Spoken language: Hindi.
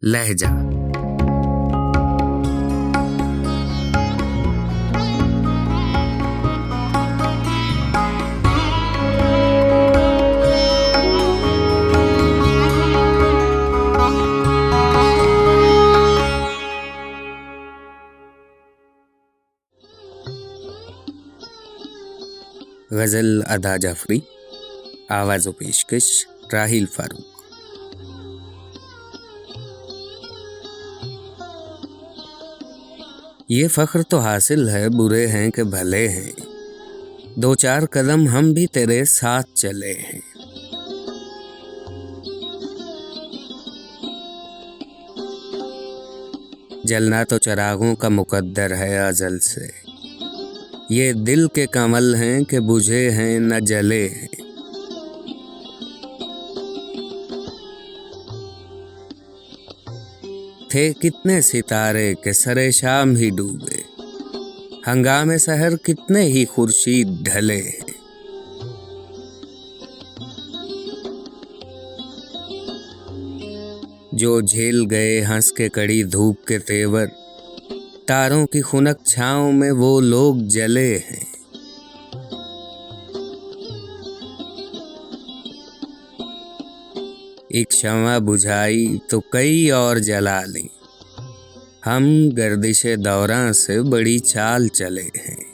लहजा। गज़ल अदा जाफरी, आवाज़ व पेशकश राहिल फारूक। ये फ़ख्र तो हासिल है बुरे हैं कि भले हैं, दो चार कदम हम भी तेरे साथ चले हैं। जलना तो चिरागों का मुकद्दर है अज़ल से, ये दिल के कमल हैं कि बुझे हैं न जले हैं। थे कितने सितारे के सरे शाम ही डूबे, हंगामे सहर कितने ही खुर्शीद ढले हैं। जो झेल गए हंस के कड़ी धूप के तेवर, तारों की खुनक छाँव में वो लोग जले हैं। एक शम्मा बुझाई तो कई और जला ली, हम गर्दिशे दौरां से बड़ी चाल चले हैं।